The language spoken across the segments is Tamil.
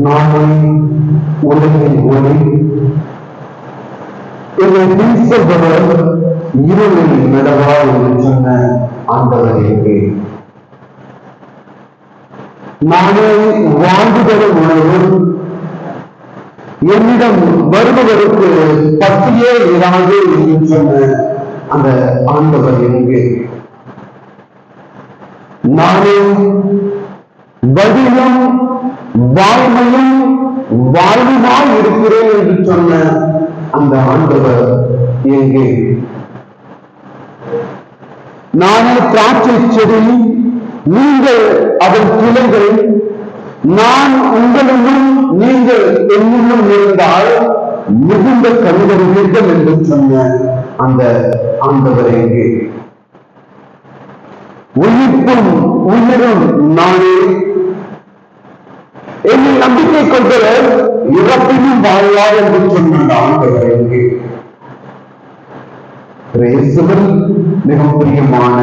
நானே உலகின் ஒளி, என்னை வீசப்பவர் இருளில் நடவா என்று சொன்ன ஆண்டவர் எங்கே? நானே வாழ்ந்துதர உணவு, என்னிடம் வருபவருக்கு பசியே இராது என்று சொன்ன அந்த ஆண்டவர் எங்கே? நானே வழியும் வாழ்மையும் வாழ்வுமாய் இருக்கிறேன் என்று சொன்ன அந்த ஆண்டவர் எங்கே? நானே திராட்சை செடி, நீங்கள் அதன் கிளைகள், நான் உங்களிலும் நீங்கள் என்னிலும் இருந்தால் மிகுந்த கனிதருவீர்கள் என்று சொன்ன அந்த ஆண்டவர் எங்கே? உயிர்ப்பும் உயிரும் நானே, என்னில் நம்பிக்கை கொண்டவர் இறப்பினும் வாழ்வார் என்று சொன்ன அந்த ஆண்டவர் எங்கே? இயேசுவில் மிகவும் பிரியமான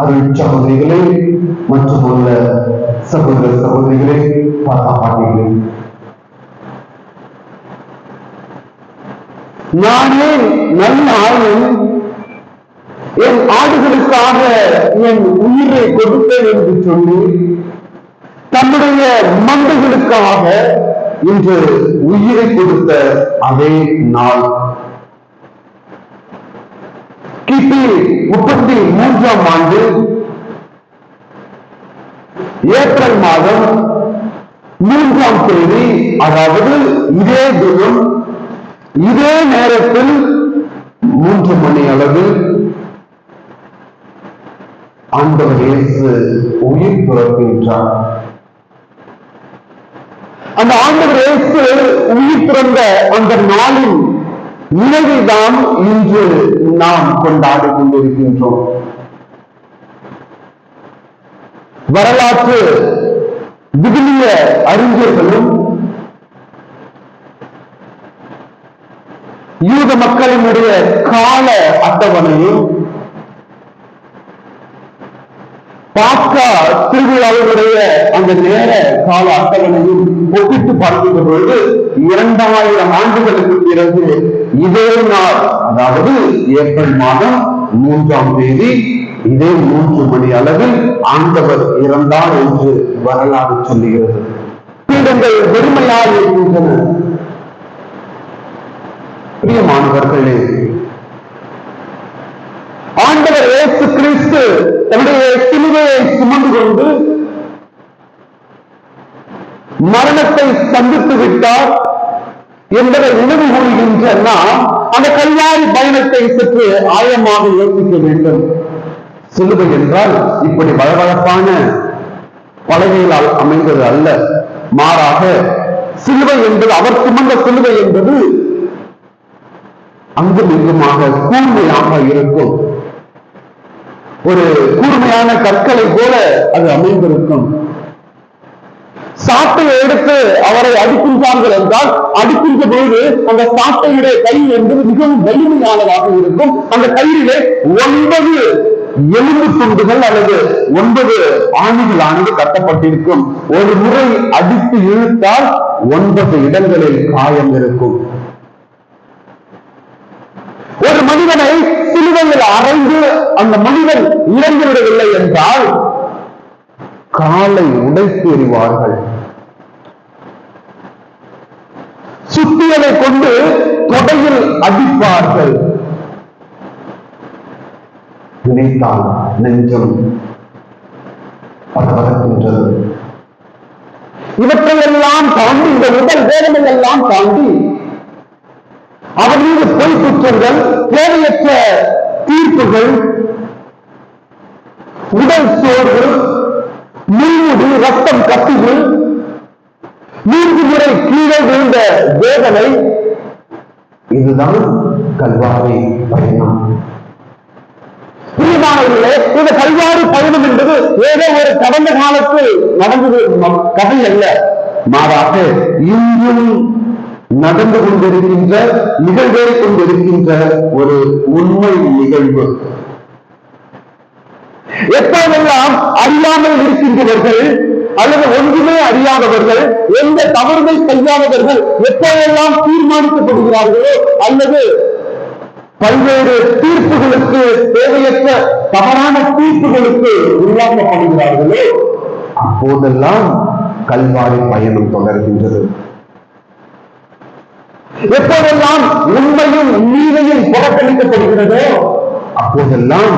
அருள் சகோதரிகளே மற்றும் உள்ள சகோதர சகோதரிகளே, தாத்தா பாட்டிகளே, நானே நல்ல ஆளும் என் ஆடுகளுக்காக என் உயிரை கொடுப்பேன் என்று சொல்லி தன்னுடைய மந்தைகளுக்காக இன்று உயிரை கொடுத்த அதே நாள் கிபி 33ஆம் ஆண்டு ஏப்ரல் மாதம் 3ஆம் தேதி, அதாவது இதே தினம் இதே நேரத்தில் 3 மணி அளவில் ஆண்டவர் இயேசு உயிர் பிறக்கின்றார். அந்த ஆண்டவர் இயேசு உயிர் பிறந்த அந்த நாளின் நினைவைதான் இன்று நாம் கொண்டாடி கொண்டிருக்கின்றோம். வரலாற்று விவிலிய அறிஞர்களும் யூத மக்களினுடைய கால அட்டவணையும் பாஸ்கா திருவிழாவுடைய அந்த நேர கால அட்டவணையும் ஒப்பிட்டு பார்க்கின்ற பொழுது 2000 ஆண்டுகளுக்கு பிறகு இதே நாள், அதாவது ஏப்ரல் மாதம் 3ஆம் தேதி இதே 3 மணி அளவில் ஆண்டவர் இறந்தார் என்று வரலாறு சொல்லுகிறது. பீடங்கள் வெறுமையாக இருக்கின்றன. பிரியமானவர்களே, ஆண்டவர் இயேசு கிறிஸ்து தன்னுடைய சிலுவையை சுமந்து கொண்டு மரணத்தை சந்தித்து விட்டார் என்பதை நினைவு கூறுகின்ற நாம் அந்த கல்வாரி பயணத்தை சற்று ஆழமாக யோசிக்க வேண்டும். சிலுவை என்றால் இப்படி வளவளப்பான பலகைகளால் அமைந்தது அல்ல. மாறாக சிலுவை என்பது, அவர் சுமந்த சிலுவை என்பது அங்கும் இங்குமாக கூர்மையாக இருக்கும். ஒரு கூர்மையான கற்களை போல அது அமைந்திருக்கும். சாட்டை எடுத்து அவரை அடிக்கின்றார்கள் என்றால் அடிக்கின்ற பொழுது அந்த சாட்டையுடைய கயிறு என்பது மிகவும் வலிமையானதாக இருக்கும். அந்த கயிறிலே 9 எலும்பு துண்டுகள் அல்லது 9 ஆணிகளானது கட்டப்பட்டிருக்கும். ஒரு முறை அடித்து இழுத்தால் 9 இடங்களில் காயம் இருக்கும். ஒரு மனிதனை சிலுவையில் அறைந்து அந்த மனிதன் இறந்து விடவில்லை என்றால் காலை உடைத்து எறிவார்கள். சுத்தியலை கொண்டு தொடையில் அடிப்பார்கள். நினைத்தால் நெஞ்சம் படபடக்கின்றது. இவற்றையெல்லாம் தாண்டி, இந்த உடல் வேதனை எல்லாம் தாண்டி அவர் மீது பொய் குற்றங்கள், தேவையற்ற தீர்ப்புகள், உடல் சோர்வு, முள்முடி, ரத்தம் கசிவு, 3 முறை கீழே விழுந்த வேதனை, இதுதான் கல்வாரி பயணம். பிரியமானவர்களே, இந்த கல்வாரி பயணம் என்பது ஏதோ ஒரு கடந்த காலத்தில் நடந்தது கதை அல்ல. மாறாக இன்றும் நடந்து கொண்டிருக்கின்ற, நிகழ்வேறி கொண்டிருக்கின்ற ஒரு உண்மை நிகழ்வு. எப்போதெல்லாம் அறியாமல் இருக்கின்றவர்கள் அல்லது ஒன்றுமே அறியாதவர்கள், எந்த தவறுகள் செய்யாதவர்கள் எப்போதெல்லாம் தீர்மானிக்கப்படுகிறார்களோ அல்லது பல்வேறு தீர்ப்புகளுக்கு, தேவையற்ற தவறான தீர்ப்புகளுக்கு உள்ளாக்கப்படுகிறார்களோ அப்போதெல்லாம் கல்வாரி பயணம் தொடர்கின்றது. எப்போதெல்லாம் உண்மையும் நீதியும் புறக்கணிக்கப்படுகிறதோ அப்போதெல்லாம்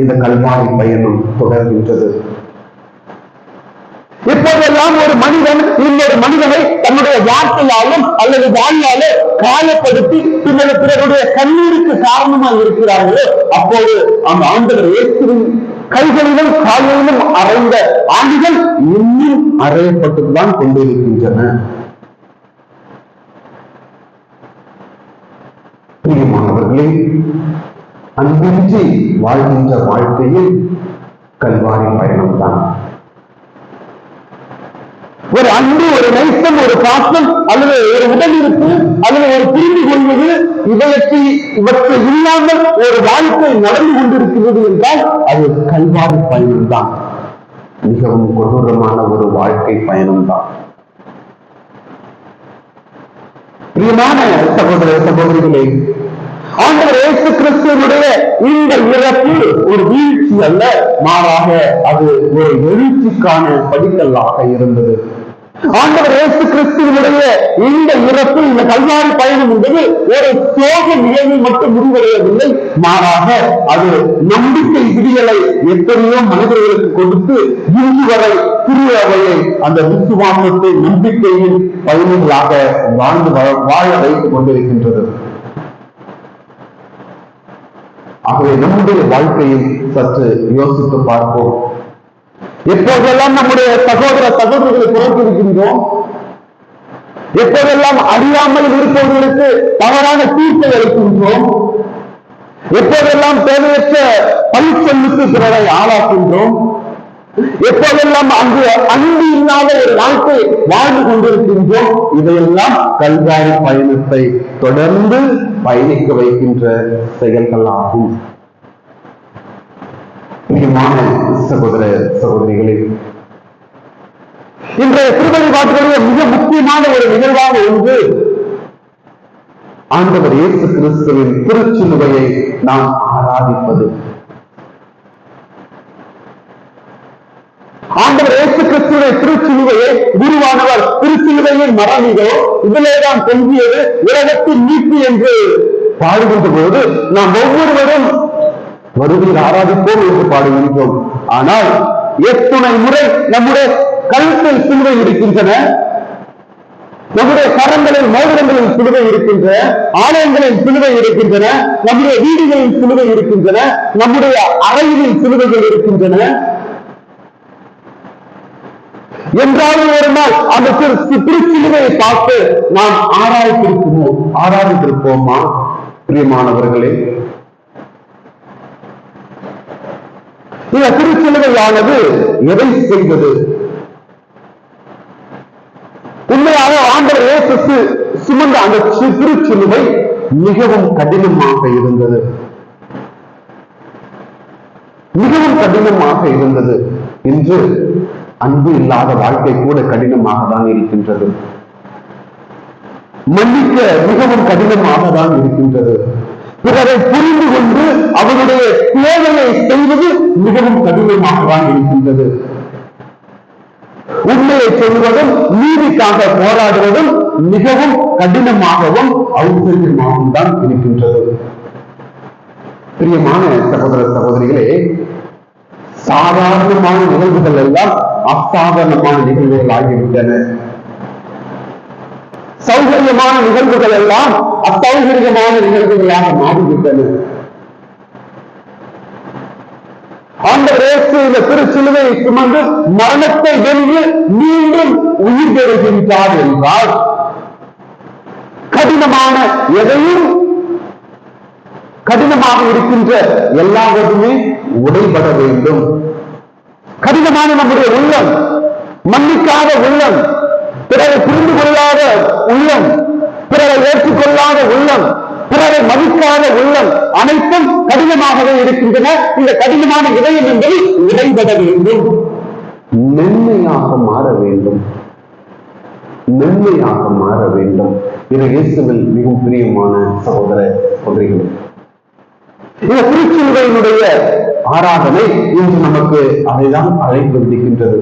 இந்த கல்வாரி பயணம் தொடர்கின்றது. எப்போதெல்லாம் ஒரு மனிதன் இன்னொரு மனிதனை தன்னுடைய வார்த்தையாலும் அல்லது வாழ்நாளோ காயப்படுத்தி பிறருடைய கண்ணீருக்கு காரணமாக இருக்கிறார்களோ அப்போது அந்த ஆண்டவர் இயேசுவின் கைகளிலும் காலிலும் அறைந்த ஆண்டுகள் இன்னும் அறையப்பட்டுதான் கொண்டிருக்கின்றன. பிரியமானவர்களே, அன்பின்றி வாழ்கின்ற வாழ்க்கையில் கல்வாரி பயணம் தான். ஒரு அன்பு, ஒரு நேசம், ஒரு பாசம் அல்லது ஒரு உடல் இருப்பு அல்லது ஒரு புரிந்து கொள்வது இவற்றை இல்லாமல் ஒரு வாழ்க்கை நடந்து கொண்டிருக்கிறது என்றால் அது கல்வாரி பயணம் தான். மிகவும் கொடூரமான ஒரு வாழ்க்கை பயணம் தான். பிரியமான சகோதர சகோதரிகளே, ஆண்டவர் இயேசு கிறிஸ்துவனுடைய இந்த இறப்பு ஒரு வீழ்ச்சி அல்ல, மாறாக அது ஒரு எழுச்சிக்கான படிக்கல்லாக இருந்தது. ஆண்டவர் இயேசு கிறிஸ்துவனுடைய இந்த இறப்பு, இந்த கல்வாரி பயணம் என்பது ஒரு சோக நிகழ்வு மட்டும் முடிவடையவில்லை, மாறாக அது நம்பிக்கை விடியலை எத்தனையோ மனிதர்களுக்கு கொடுத்து இன்று வரை திருவையை அந்த விசுவாசத்தை நம்பிக்கையின் பயணிகளாக வாழ வைத்துக் கொண்டிருக்கின்றது. ஆகவே நம்முடைய வாழ்க்கையை சற்று யோசித்து பார்ப்போம். எப்போதெல்லாம் நம்முடைய சகோதர சகோதரிகளை புறத்திருக்கின்றோம், எப்போதெல்லாம் அறியாமல் இருப்பவர்களுக்கு தவறான தீர்ப்பை அளிக்கின்றோம், எப்போதெல்லாம் தேவையற்ற பழிச்சொல்லுக்கு பிறரை ஆளாக்கின்றோம், எப்போதெல்லாம் அங்கு அன்பு இல்லாத ஒரு வாழ்க்கை வாழ்ந்து கொண்டிருக்கின்றோம், இதையெல்லாம் கல்வாரி பயணத்தை தொடர்ந்து பயணிக்க வைக்கின்ற செயல்கள் ஆகும். முக்கியமான சகோதர சகோதரிகளே, இன்றைய திருவழிபாட்டுடைய மிக முக்கியமான ஒரு நிகழ்வாக ஒன்று ஆண்டவர் இயேசு கிறிஸ்துவின் திருச்சிலுவையை நாம் ஆராதிப்பது. ஆண்டவர் இயேசு கிறிஸ்துவின் திருச்சிலுவையை குருவானவர் திருச்சிலுவையின் மரணிதோ இதிலேதான் தொங்கியது உலகத்தின் மீட்பு என்று பாடுகின்ற போது நாம் ஒவ்வொருவரும் வருகையில் ஆராதிப்போம் என்று பாடுகின்றோம். ஆனால் எத்துணை முறை நம்முடைய கழுத்தில் சிலுவை இருக்கின்றன, நம்முடைய கரங்களில் மோதிரங்களில் சிலுவை இருக்கின்றன, ஆலயங்களில் சிலுவை இருக்கின்றன, நம்முடைய வீடுகளில் சிலுவை இருக்கின்றன, நம்முடைய அறைகளில் சிலுவைகள் இருக்கின்றன. என்றாலும் ஒரு நாள் அந்த திருச்சிலுவையை பார்த்து நாம் ஆராதித்திருப்போமா? பிரியமானவர்களே, இந்த திருச்சிலுவையானது எதை செய்தது? உண்மையாக ஆண்டவர் இயேசு சுமந்த அந்த திருச்சிலுவை மிகவும் கடினமாக இருந்தது, மிகவும் கடினமாக இருந்தது. இன்று அன்பு இல்லாத வாழ்க்கை கூட கடினமாக தான் இருக்கின்றது, மன்னிக்க மிகவும் கடினமாக தான் இருக்கின்றது, பிறரை புரிந்து கொண்டு அவருடைய தேவையை செய்வது மிகவும் கடினமாக தான் இருக்கின்றது. உண்மையை சொல்வதும் நீதிக்காக போராடுவதும் மிகவும் கடினமாகவும் ஔத்தரியமாகவும் தான் இருக்கின்றது. பிரியமான சகோதர சகோதரிகளே, சாதாரணமான நிகழ்வுகள் எல்லாம் அசாதாரணமான நிகழ்வுகள் ஆகிவிட்டன. சௌகரியமான நிகழ்வுகள் எல்லாம் அசௌகரியமான நிகழ்வுகளாக மாறிவிட்டன. ஆண்டவர் இயேசு இந்த திருச்சிலுவையை சுமந்து மரணத்தை வென்று மீண்டும் உயிர் பெறுகின்றார் என்றால் கடினமான எதையும், கடினமாக இருக்கின்ற எல்லாவற்றுமே உடைபட வேண்டும். கடினமான நம்முடைய உள்ளம், மன்னிக்காத உள்ளம், பிறரை புரிந்து கொள்ளாத உள்ளம், பிறரை ஏற்றுக்கொள்ளாத உள்ளம், பிறரை மதிக்காத உள்ளம் அனைத்தும் கடினமாகவே இருக்கின்றன. இந்த கடினமான இதயம் என்பது உடைபட வேண்டும். மென்மையாக மாற வேண்டும், மென்மையாக மாற வேண்டும். இது இயேசுவில் மிகவும் பிரியமான சகோதர சகோதரிகள். இந்த திருச்சிலுவையினுடைய ஆராதனை இன்று நமக்கு அதைதான் அழைப்பு விடுக்கின்றது.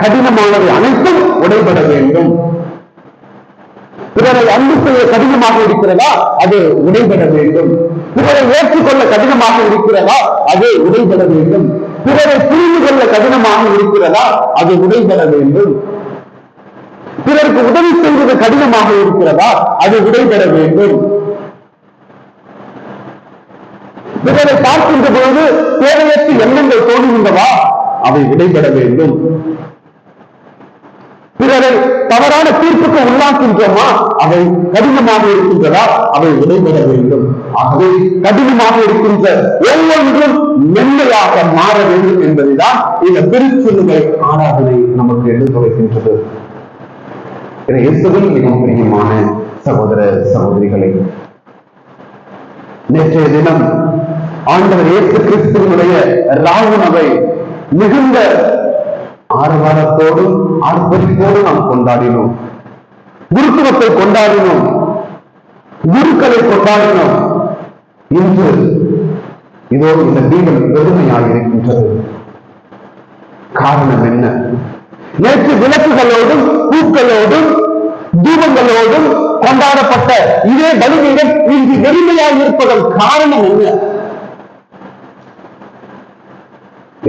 கடினமானது அனைத்தும் உடைபட வேண்டும். பிறரை அன்பு செய்ய கடினமாக இருக்கிறதா, அது உடைபட வேண்டும். பிறரை ஏற்றுக்கொள்ள கடினமாக இருக்கிறதா, அது உடைபட வேண்டும். பிறரை புரிந்து கொள்ள கடினமாக இருக்கிறதா, அது உடைபட வேண்டும். பிறருக்கு உதவி செய்வது கடினமாக இருக்கிறதா, அது உடைபட வேண்டும். பிறரை பார்க்கின்ற பொழுது தேவையற்ற எண்ணங்கள் தோன்றுகின்றவா, அவை விடைபெற வேண்டும். பிறரை தவறான தீர்ப்புக்கு உள்ளாக்கின்றோமா, அவை கடினமாக இருக்கின்றதா, அவை விடைபெற வேண்டும். ஆகவே கடினமாக இருக்கின்ற ஒவ்வொன்றும் மென்மையாக மாற வேண்டும் என்பதுதான் இந்த திருச்சிலுவை ஆராதனை நமக்கு எடுத்துரைக்கின்றது. இயேசுவில் மிகவும் பிரியமான சகோதர சகோதரிகளை, நேற்றைய தினம் ஆண்டவர் இயேசு கிறிஸ்துவினுடைய ராவுணவை மிகுந்த ஆரவாரத்தோடும் ஆர்ப்பரிப்போடு நாம் கொண்டாடினோம். குருத்துவத்தை கொண்டாடினோம், குருக்களை கொண்டாடினோம். இன்று இதோ இந்த தீபம் பெருமையாக இருக்கின்றது. காரணம் என்ன? நேற்று விளக்குகளோடும் பூக்களோடும் தீபங்களோடும் கொண்டாடப்பட்ட இதே பலிபீடம் இன்று வெறுமையாக இருப்பதன் காரணம் என்ன?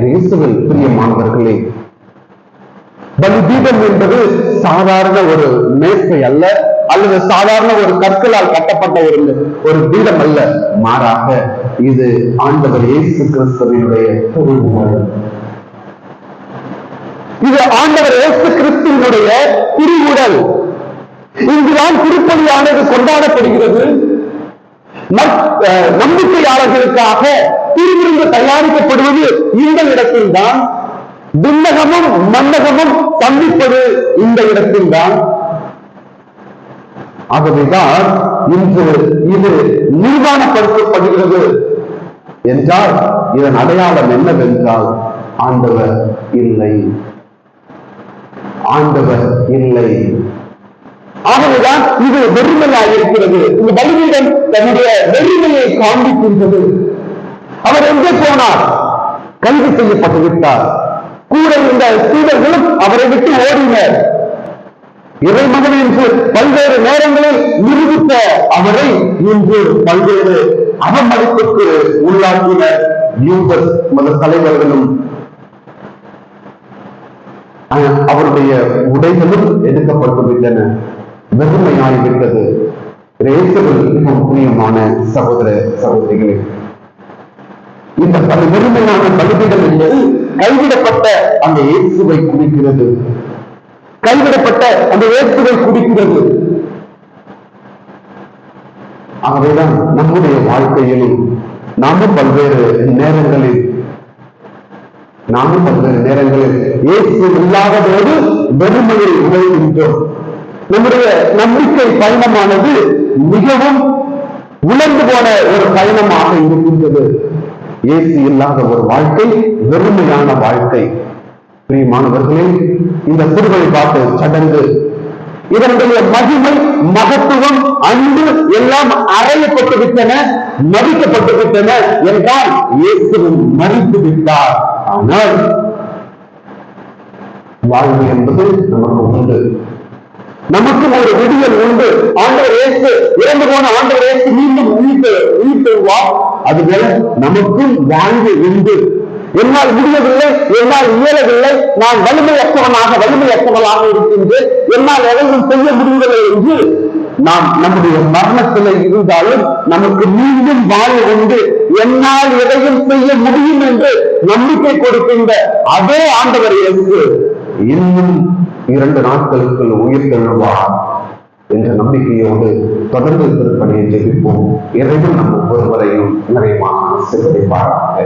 இயேசுவில் பிரியமானவர்களே, பலிபீடம் என்பது சாதாரண ஒரு மேசை அல்ல, அல்லது சாதாரண ஒரு கற்களால் கட்டப்பட்ட ஒரு பீடம் அல்ல. மாறாக இது ஆண்டவர் இயேசு கிறிஸ்துவினுடைய திருவுடல். இது ஆண்டவர் இயேசு கிறிஸ்துவினுடைய திருவுடல். இங்குதான் திருப்பலியானது கொண்டாடப்படுகிறது. நம்பிக்கையாளர்களுக்காக திருவிருந்து தயாரிக்கப்படுவது இந்த இடத்தில் தான். விண்ணகமும் மன்னகமும் சந்திப்பது இந்த இடத்தில் தான். ஆகவேதான் இன்று இது நிர்வாணப்படுத்தப்படுகிறது என்றால் இதன் அடையாளம் என்னவென்றால் ஆண்டவர் இல்லை, ஆண்டவர் இல்லை. ஆகவேதான் இது வெறுமையாக இருக்கிறது. இந்த பலிபீடம் தன்னுடைய வெறுமையை காண்பிக்கின்றது. அவர் எங்கே போனார்? கைது செய்யப்பட்டு விட்டார். கூட இருந்த சீடர்களும் அவரை விட்டு ஓடினர். இறைமகன் என்று பல்வேறு நேரங்களில் நிரூபித்த அவரை இன்று பல்வேறு அவமதிப்புக்கு உள்ளாக்கினர் யூதர் மத தலைவர்களும். அவருடைய உடைகளும் எடுக்கப்பட்டு விட்டன. வெறுமையாகிவிட்டது. இயேசுவில் மிகவும் புண்ணியமான சகோதர சகோதரிகளே, இந்த வெறுமையான பலிபீடம் என்பது கைவிடப்பட்ட அந்த இயேசுவை குறிக்கிறது. கைவிடப்பட்ட அந்த இயேசுவை குறிக்கிறது. ஆகவேதான் நம்முடைய வாழ்க்கையில் நாமும் பல்வேறு நேரங்களில் இயேசு இல்லாதபோது வெறுமையை உழைக்கின்றோம். நம்முடைய நம்பிக்கை பயணமானது மிகவும் உணர்ந்து போன ஒரு பயணமாக இருக்கின்றது. இயேசு இல்லாத ஒரு வாழ்க்கை வெறுமையான வாழ்க்கை. பிரியமானவர்களே, இந்த திருவழிபாட்டு சடங்கு இதனுடைய மகிமை, மகத்துவம், அன்பு எல்லாம் அறையப்பட்டு விட்டன, மதிக்கப்பட்டு விட்டன என்றால் இயேசுவும் மறித்து விட்டார். ஆனால் வாழ்வு என்பது நமக்கு உண்டு. நமக்கு ஒரு விடியல் உண்டு. ஆண்டவர் இயேசு இறந்து போன ஆண்டவர் இயேசு மீண்டும் உயிர்த்தெழுவார். அதுபோல நமக்கும் வாழ்வு உண்டு. என்னால் முடியவில்லை, என்னால் இயலவில்லை, நான் வலிமையற்றவனாக இருக்கின்றேன், என்னால் எதையும் செய்ய முடியவில்லை என்று நாம் நம்முடைய மரணத்தில் இருந்தாலும் நமக்கு மீண்டும் வாழ்வு உண்டு. என்னால் எதையும் செய்ய முடியும் என்று நம்பிக்கை கொடுக்கின்ற அதே ஆண்டவர் இயேசு இன்னும் 2 நாட்களுக்குள் உயிர்த்தெழுவார் என்ற நம்பிக்கையோடு தொடர்ந்து திருப்பணியை ஜெபிப்போம். இறைவன் நம் ஒவ்வொருவரையும் நிறைவாக ஆசீர்வதிப்பாராக.